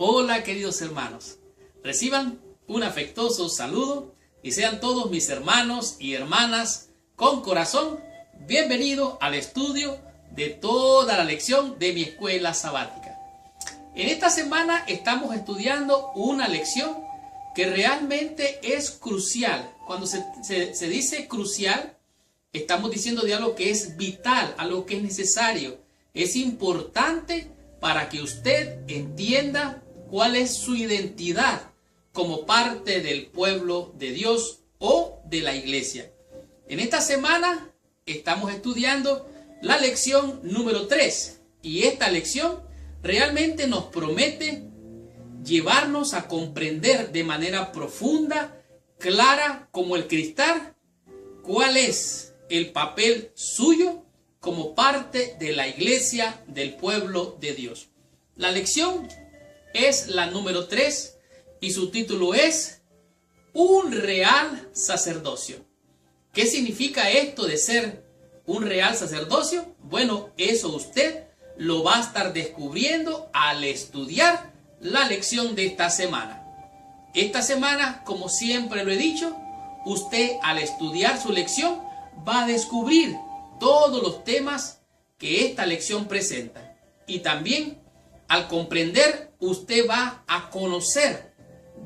Hola queridos hermanos, reciban un afectuoso saludo y sean todos mis hermanos y hermanas con corazón bienvenidos al estudio de toda la lección de mi escuela sabática. En esta semana estamos estudiando una lección que realmente es crucial. Cuando se dice crucial, estamos diciendo de algo que es vital, algo que es necesario, es importante para que usted entienda cuál es su identidad como parte del pueblo de Dios o de la iglesia. En esta semana estamos estudiando la lección número 3 y esta lección realmente nos promete llevarnos a comprender de manera profunda, clara como el cristal, cuál es el papel suyo como parte de la iglesia del pueblo de Dios. La lección es la número 3 y su título es Un real sacerdocio. ¿Qué significa esto de ser un real sacerdocio? Bueno, eso usted lo va a estar descubriendo al estudiar la lección de esta semana. Esta semana, como siempre lo he dicho, usted al estudiar su lección va a descubrir todos los temas que esta lección presenta. Y también al comprender, usted va a conocer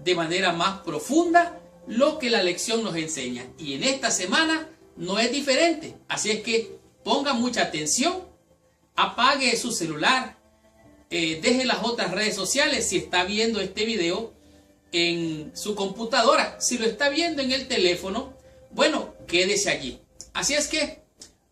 de manera más profunda lo que la lección nos enseña. Y en esta semana no es diferente. Así es que ponga mucha atención, apague su celular, deje las otras redes sociales si está viendo este video en su computadora. Si lo está viendo en el teléfono, bueno, quédese allí. Así es que,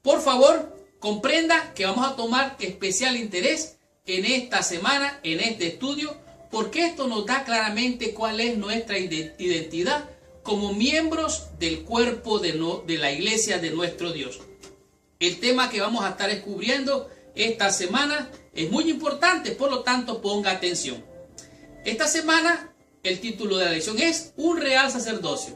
por favor, comprenda que vamos a tomar especial interés en esta semana, en este estudio, porque esto nos da claramente cuál es nuestra identidad como miembros del cuerpo de la iglesia de nuestro Dios. El tema que vamos a estar descubriendo esta semana es muy importante, por lo tanto ponga atención. Esta semana el título de la lección es Un real sacerdocio.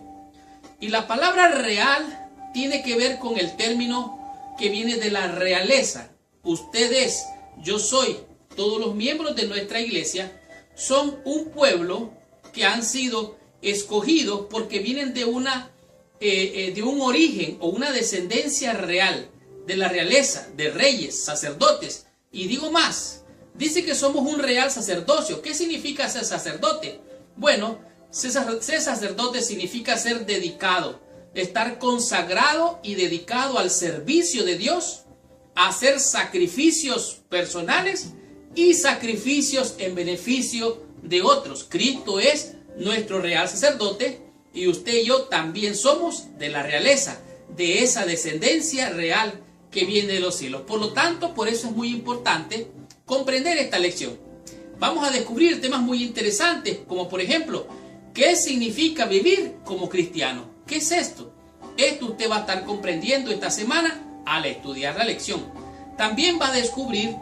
Y la palabra real tiene que ver con el término que viene de la realeza. Usted es, yo soy, todos los miembros de nuestra iglesia son un pueblo que han sido escogidos porque vienen de un origen o una descendencia real, de la realeza, de reyes, sacerdotes. Y digo más, dice que somos un real sacerdocio. ¿Qué significa ser sacerdote? Bueno, ser sacerdote significa ser dedicado, estar consagrado y dedicado al servicio de Dios, a hacer sacrificios personales y sacrificios en beneficio de otros. Cristo es nuestro real sacerdote y usted y yo también somos de la realeza, de esa descendencia real que viene de los cielos. Por lo tanto, por eso es muy importante comprender esta lección. Vamos a descubrir temas muy interesantes, como por ejemplo, ¿qué significa vivir como cristiano? ¿Qué es esto? Esto usted va a estar comprendiendo esta semana al estudiar la lección. También va a descubrir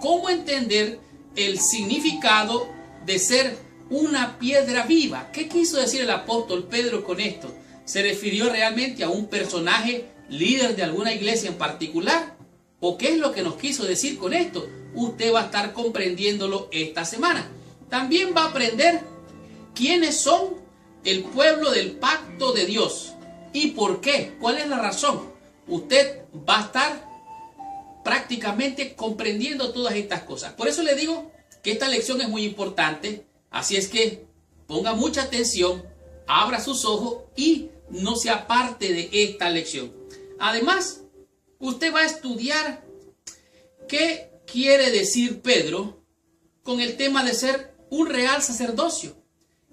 cómo entender el significado de ser una piedra viva. ¿Qué quiso decir el apóstol Pedro con esto? ¿Se refirió realmente a un personaje líder de alguna iglesia en particular? ¿O qué es lo que nos quiso decir con esto? Usted va a estar comprendiéndolo esta semana. También va a aprender quiénes son el pueblo del pacto de Dios y por qué, cuál es la razón. Usted va a estar prácticamente comprendiendo todas estas cosas. Por eso le digo que esta lección es muy importante. Así es que ponga mucha atención, abra sus ojos y no se aparte de esta lección. Además, usted va a estudiar qué quiere decir Pedro con el tema de ser un real sacerdocio.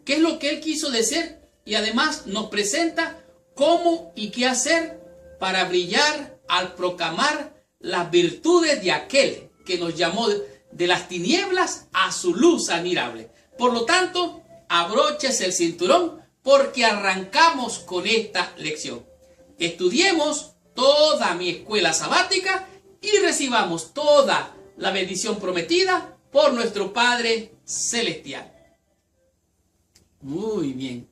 ¿Qué es lo que él quiso decir? Y además nos presenta cómo y qué hacer para brillar al proclamar las virtudes de aquel que nos llamó de las tinieblas a su luz admirable. Por lo tanto, abróchese el cinturón porque arrancamos con esta lección. Estudiemos toda mi escuela sabática y recibamos toda la bendición prometida por nuestro Padre Celestial. Muy bien.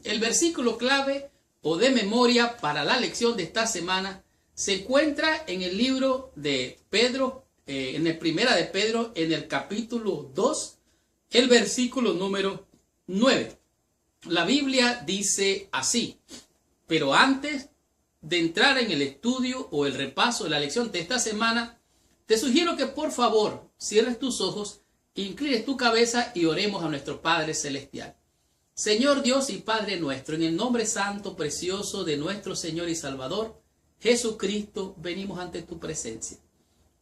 El versículo clave o de memoria para la lección de esta semana se encuentra en el libro de Pedro, en el primera de Pedro, en el capítulo 2, el versículo número 9. La Biblia dice así: pero antes de entrar en el estudio o el repaso de la lección de esta semana, te sugiero que por favor cierres tus ojos, inclines tu cabeza y oremos a nuestro Padre Celestial. Señor Dios y Padre nuestro, en el nombre santo, precioso de nuestro Señor y Salvador, Jesucristo, venimos ante tu presencia,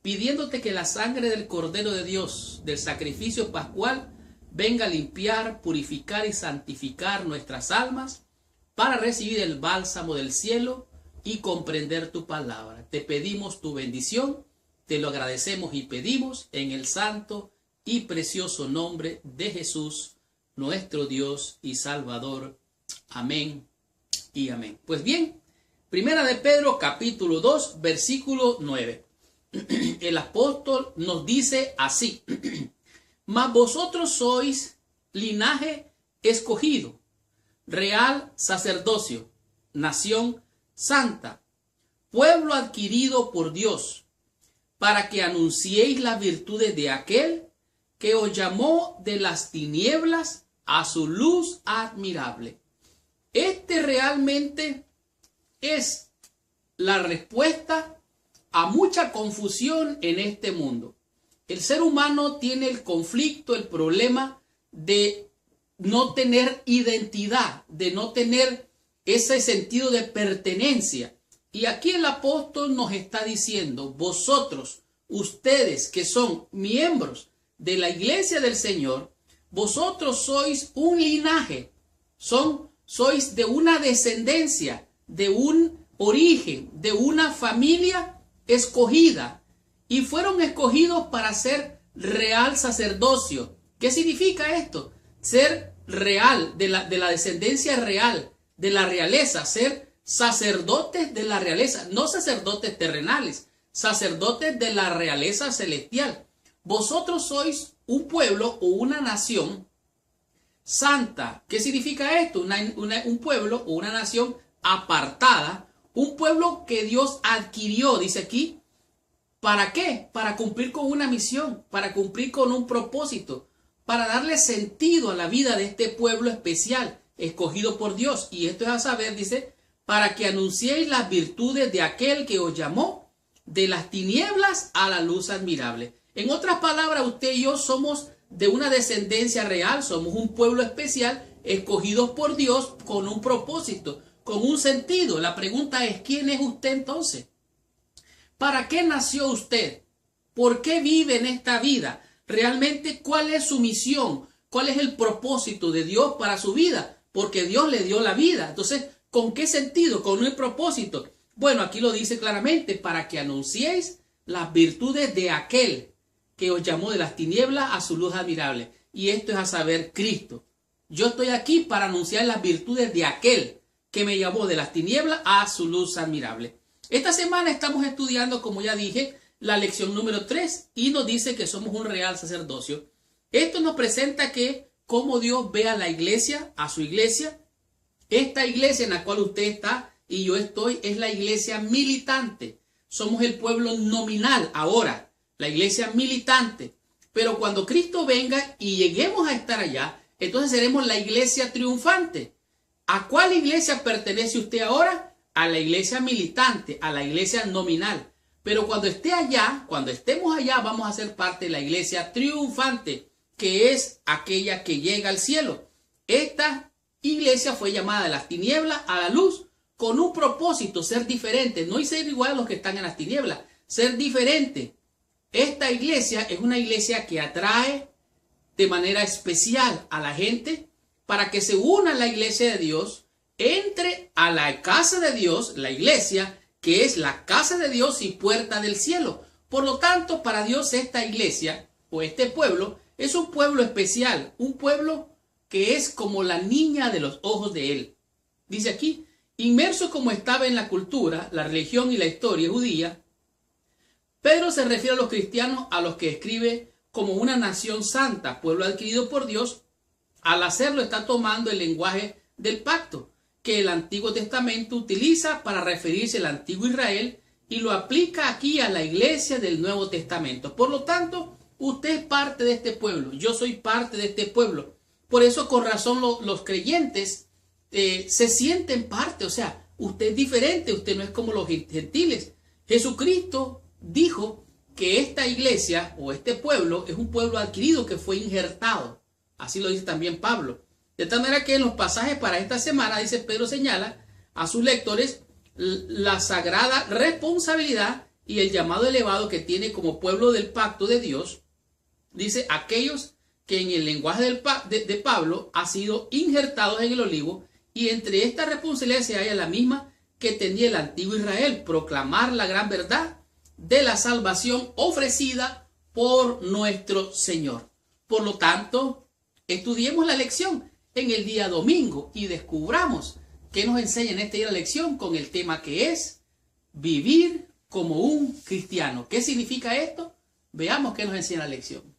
pidiéndote que la sangre del Cordero de Dios, del sacrificio pascual, venga a limpiar, purificar y santificar nuestras almas para recibir el bálsamo del cielo y comprender tu palabra. Te pedimos tu bendición, te lo agradecemos y pedimos en el santo y precioso nombre de Jesús, nuestro Dios y Salvador. Amén y amén. Pues bien, Primera de Pedro capítulo 2 versículo 9. El apóstol nos dice así: mas vosotros sois linaje escogido, real sacerdocio, nación santa, pueblo adquirido por Dios, para que anunciéis las virtudes de aquel que os llamó de las tinieblas a su luz admirable. Este realmente es la respuesta a mucha confusión en este mundo. El ser humano tiene el conflicto, el problema de no tener identidad, de no tener ese sentido de pertenencia. Y aquí el apóstol nos está diciendo: vosotros, ustedes que son miembros de la iglesia del Señor, vosotros sois un linaje, sois de una descendencia, de un origen, de una familia escogida, y fueron escogidos para ser real sacerdocio. ¿Qué significa esto? Ser real, de la descendencia real, de la realeza, ser sacerdotes de la realeza, no sacerdotes terrenales, sacerdotes de la realeza celestial. Vosotros sois un pueblo o una nación santa. ¿Qué significa esto? Un pueblo o una nación apartada, un pueblo que Dios adquirió, dice aquí. ¿Para qué? Para cumplir con una misión, para cumplir con un propósito, para darle sentido a la vida de este pueblo especial, escogido por Dios. Y esto es a saber, dice, para que anunciéis las virtudes de aquel que os llamó de las tinieblas a la luz admirable. En otras palabras, usted y yo somos de una descendencia real, somos un pueblo especial, escogidos por Dios con un propósito, con un sentido. La pregunta es: ¿quién es usted entonces? ¿Para qué nació usted? ¿Por qué vive en esta vida? Realmente, ¿cuál es su misión? ¿Cuál es el propósito de Dios para su vida? Porque Dios le dio la vida. Entonces, ¿con qué sentido? ¿Con el propósito? Bueno, aquí lo dice claramente: para que anunciéis las virtudes de aquel que os llamó de las tinieblas a su luz admirable. Y esto es a saber, Cristo. Yo estoy aquí para anunciar las virtudes de aquel que me llamó de las tinieblas a su luz admirable. Esta semana estamos estudiando, como ya dije, la lección número 3 y nos dice que somos un real sacerdocio. Esto nos presenta que cómo Dios ve a la iglesia, a su iglesia. Esta iglesia en la cual usted está y yo estoy es la iglesia militante. Somos el pueblo nominal ahora, la iglesia militante. Pero cuando Cristo venga y lleguemos a estar allá, entonces seremos la iglesia triunfante. ¿A cuál iglesia pertenece usted ahora? A la iglesia militante, a la iglesia nominal. Pero cuando esté allá, cuando estemos allá, vamos a ser parte de la iglesia triunfante, que es aquella que llega al cielo. Esta iglesia fue llamada de las tinieblas a la luz con un propósito: ser diferente, no ser igual a los que están en las tinieblas, ser diferente. Esta iglesia es una iglesia que atrae de manera especial a la gente para que se una a la iglesia de Dios, entre a la casa de Dios, la iglesia, que es la casa de Dios y puerta del cielo. Por lo tanto, para Dios esta iglesia o este pueblo es un pueblo especial, un pueblo que es como la niña de los ojos de Él. Dice aquí: inmerso como estaba en la cultura, la religión y la historia judía, Pedro se refiere a los cristianos a los que escribe como una nación santa, pueblo adquirido por Dios. Al hacerlo está tomando el lenguaje del pacto que el Antiguo Testamento utiliza para referirse al antiguo Israel y lo aplica aquí a la iglesia del Nuevo Testamento. Por lo tanto, Usted es parte de este pueblo, yo soy parte de este pueblo. Por eso con razón los creyentes se sienten parte, o sea, usted es diferente, usted no es como los gentiles. Jesucristo dijo que esta iglesia o este pueblo es un pueblo adquirido que fue injertado. Así lo dice también Pablo. De tal manera que en los pasajes para esta semana, dice Pedro, señala a sus lectores la sagrada responsabilidad y el llamado elevado que tiene como pueblo del pacto de Dios. Dice, aquellos que en el lenguaje de Pablo ha sido injertados en el olivo, y entre esta responsabilidad se halla la misma que tenía el antiguo Israel, proclamar la gran verdad de la salvación ofrecida por nuestro Señor. Por lo tanto, estudiemos la lección en el día domingo y descubramos qué nos enseña en este día la lección con el tema que es vivir como un cristiano. ¿Qué significa esto? Veamos qué nos enseña la lección.